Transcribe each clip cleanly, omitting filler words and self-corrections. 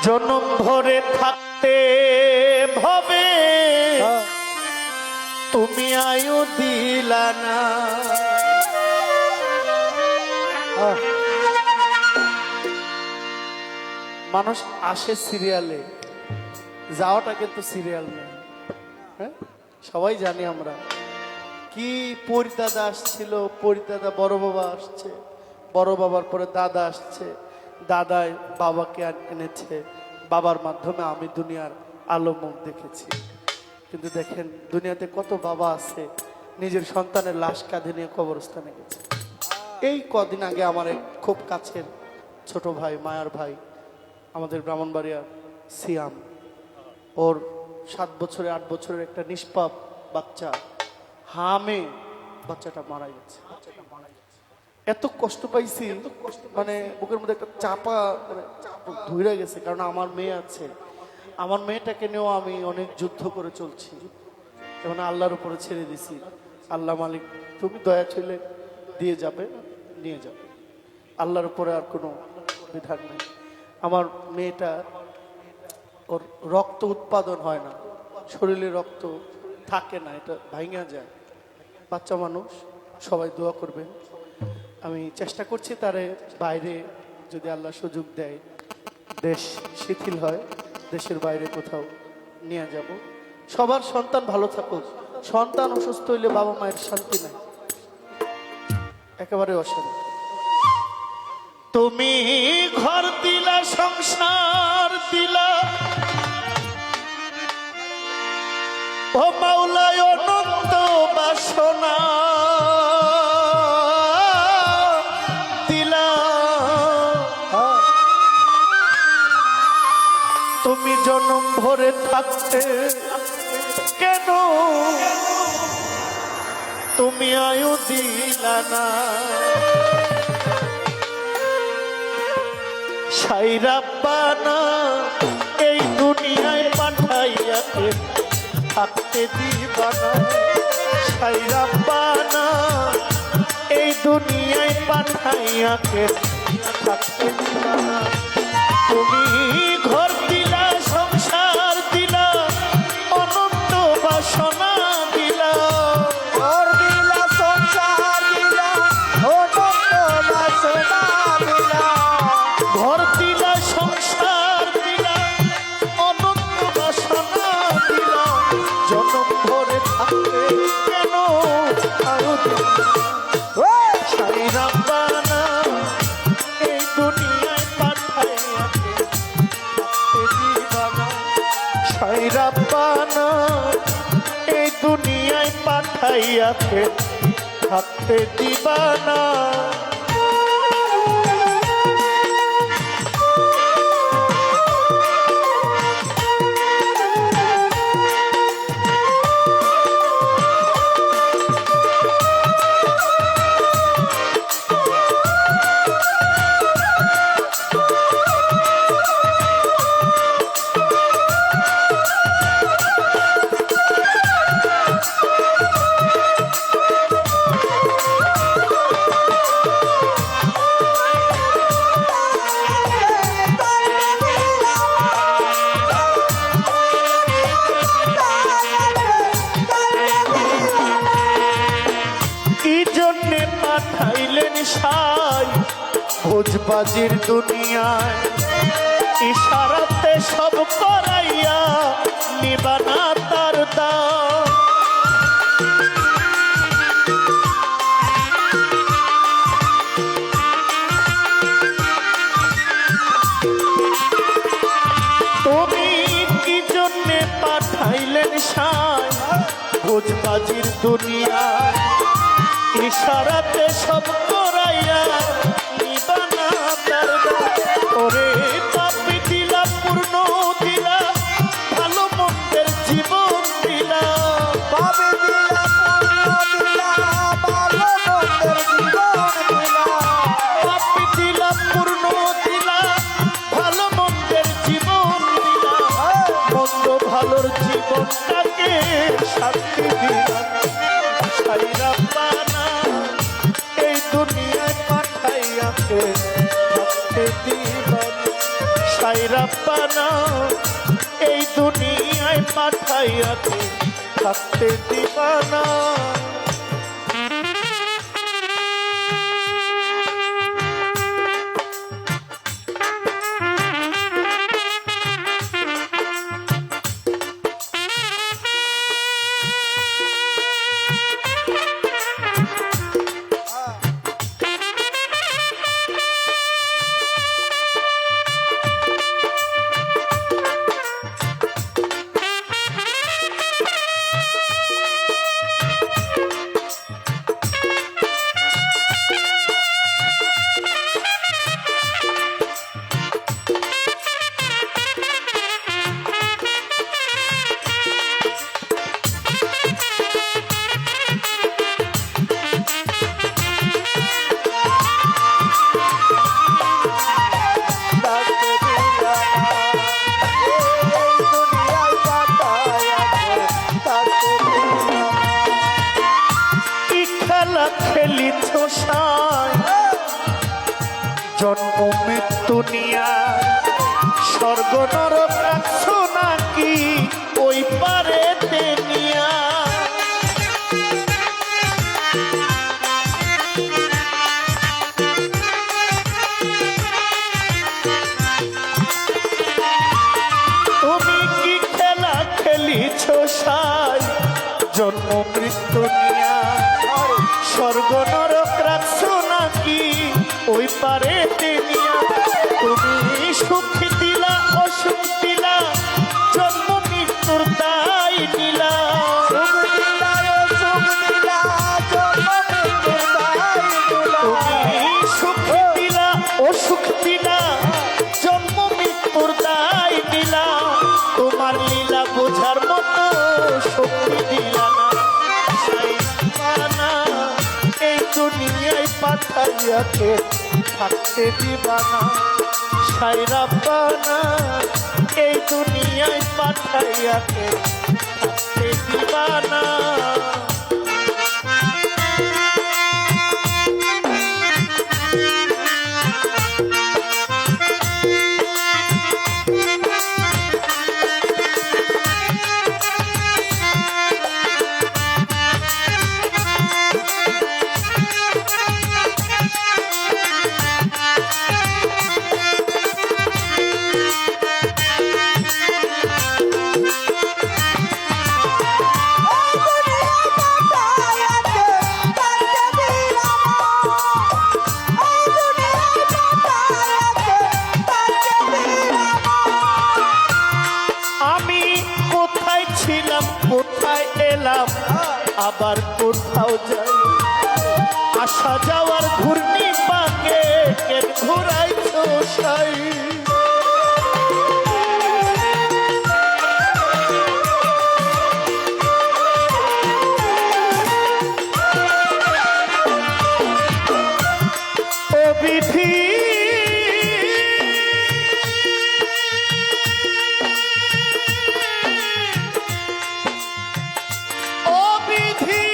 জনম ভরে থাকতে ভবে তুমি আয়ু দিলা না। মানুষ আসে সিরিয়ালে, যাওয়াটা কিন্তু সিরিয়াল নেই। হ্যাঁ, সবাই জানি আমরা কি পরিদাদা আসছিল, পরিদাদা বড় বাবা আসছে, বড় বাবার পরে দাদা আসছে, দাদাই বাবাকে এনেছে, বাবার মাধ্যমে আমি দুনিয়ার আলো মুখ দেখেছি। কিন্তু দেখেন দুনিয়াতে কত বাবা আছে নিজের সন্তানের লাশ কাঁধে নিয়ে কবরস্থানে গেছে। এই কদিন আগে আমার এক খুব কাছের ছোট ভাই, মায়ার ভাই, আমাদের ব্রাহ্মণবাড়িয়ার সিয়াম, ওর 7 বছরে 8 বছরের একটা নিষ্পাপ বাচ্চা হামে বাচ্চাটা মারা গেছে। এত কষ্ট পাইছি, মানে বুকের মধ্যে একটা চাপা ধরে গেছে। কারণ আমার মেয়ে আছে, আমার মেয়েটাকে নিয়েও আমি অনেক যুদ্ধ করে চলছি, যেমন আল্লাহর উপরে ছেড়ে দিছি। আল্লাহ মালিক তুমি দয়া চলে দিয়ে যাবে, নিয়ে যাবে, আল্লাহর উপরে আর কোনো বিধান নেই। আমার মেয়েটা, ওর রক্ত উৎপাদন হয় না, শরীরে রক্ত থাকে না, এটা ভাঙা যায়। বাচ্চা মানুষ, সবাই দোয়া করবেন। আমি চেষ্টা করছি তারে বাইরে যদি আল্লাহ সুযোগ দেয়, দেশ শিথিল হয়, দেশের বাইরে কোথাও নিয়ে যাব। সবার সন্তান ভালো থাকুক। সন্তান অসুস্থ হইলে বাবা মায়ের শান্তি নাই, একেবারে অশান্তি। তুমি ঘর দিলা, সংসার দিলা, ও মাওলায় অনন্ত বাসনা দিলা। তুমি জনম ভরে থাকতে কেন তুমি আয়ু দিলা না। সাই রাব্বানা এই দুনিয়ায় পাঠাইয়াতে থাকতে দিবানা। সাই রাব্বানা এই দুনিয়ায় পাঠাইয়াকে থাকতে দিবানা। তুমি ঘর দিলা, সংসার দিলা, অনন্ত বাসনা দিলা। ঘর দিলা, সংসার দিলা, অনন্ত বাসনা দিলা। ঘর দিলা, সংসার দিলা, অনন্ত বাসনা দিলা। জনম ভরে থাকতে কেন আরো দিলা। সাই রাব্বানা এই দুনিয়ায় পাঠাইয়াকে থাকতে দিবানা। সাই রাব্বানা এই দুনিয়ায় পাঠাইয়াকে থাকতে দিবানা। পাঠাইলেন সাই ভোজবাজির দুনিয়ায়, ইশারাতে সব করাইয়া নিবানা তার দাম। তুমি কি জন্যে পাঠাইলেন সাই ভোজবাজির দুনিয়ায়, ইশারাতে সব করাইয়া নিবানা তার দাম। ওরে পাপি দিলা, পূর্ণ দিলা, ভালো মন্দের জীবন দিলা। পাপি দিলা, পূর্ণ দিলা, ভালো মন্দের জীবন দিলা। পাপি দিলা, পূর্ণ দিলা, ভালো মন্দের জীবন দিলা। মন্দ ভালোর জীবনটাকে শান্তি দিলা। সাই রাব্বানা এই দুনিয়ায় পাঠাইয়াকে থাকতে দিবানা। রাব্বানা এই দুনিয়ায় পাঠাইয়াকে থাকতে দিবানা। খেলিছ সাই জন্ম মৃত্যু নিয়া স্বর্গ নরক রাখছো নাকি ওই পারে নিয়া। তুমি কি খেলা খেলিছ সাই জন্ম মৃত্যু নিয়া স্বর্গ নরক রাখছো নাকি ওই পারে নিয়া। তুমি সুখ দিলা অসুখ দিলা জন্ম মৃত্যুর দায় নিলা। তুমি সুখ দিলা অসুখ দিলা জন্ম মৃত্যুর দায় নিলা। তোমার লীলা বোঝার মতো শক্তি দিলা না। এই দুনিয়ায় পাঠাইয়াকে থাকতে দিবানা সাই রাব্বানা এই দুনিয়ায় পাঠাইয়াকে থাকতে দিবানা। কোথায় এলাম আবার কোথাও যাই আসা যাওয়ার ঘূর্ণি পাকে কেন ঘুরাইছো সাই। ও বিধি ও বিধি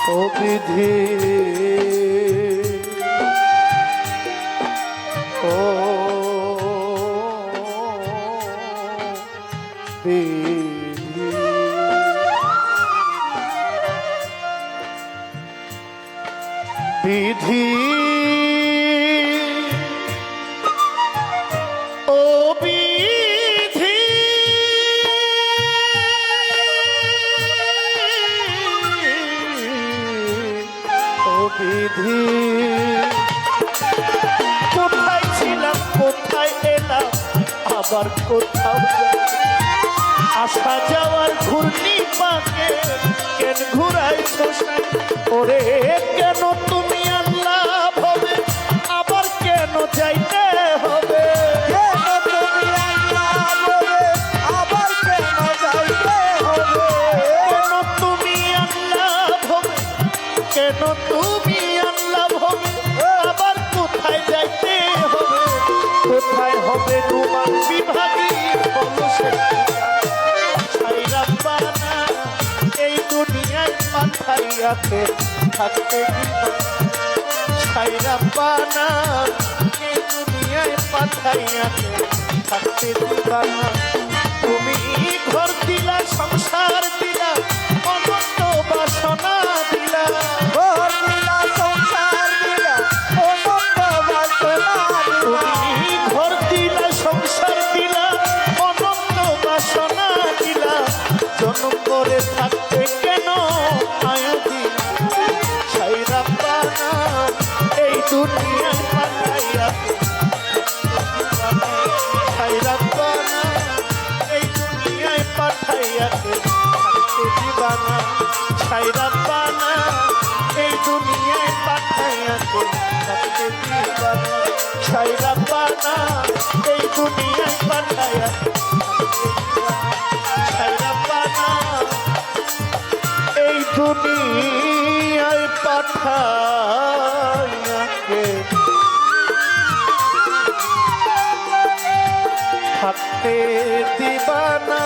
ও বিধি বিধি ও বিধি বিধি কোথায় ছিলাম কোথায় এলাম আবার কোথাও আসা যাওয়ার ঘূর্ণি পাকে কেন ঘুরাইছো সাই। ওরে কেন তুমি আল্লাহ হবে আবার কেন যাইতে হবে। কেন তুমি আল্লাহ হবে কেন তুমি আল্লাহ হবে আবার কোথায় যাইতে হবে। কোথায় হবে তোমার বিভাগী বলো সাই রাব্বানা এই দুনিয়ায় পাঠাইয়াকে থাকতে ছাইরা পানা এই দুনিয়ায় পাঠাইয়াকে থাকতে দিবানা তুমি ঘর দিলা সংসার দিলা অনন্ত বাসনা দিলা ঘর দিলা সংসার দিলা অনন্ত বাসনা দিলা তুমি ঘর দিলা সংসার দিলা অনন্ত বাসনা দিলা জন্ম করে থাকতে কেন মায়া দিলা ছাইরা পানা এই দুনিয়ায় পাঠাইয়া ছাইরা পানা এই দুনিয়ায় পাঠাইয়াকে থাকতে দিবানা ছাইরা পানা এই দুনিয়ায় পাঠাইয়াকে থাকতে দিবানা ছাইরা পানা এই দুনিয়ায় পাঠাইয়া ছাইরা পানা এই দুনিয়ায় পাঠাইয়াকে থাকতে দিবানা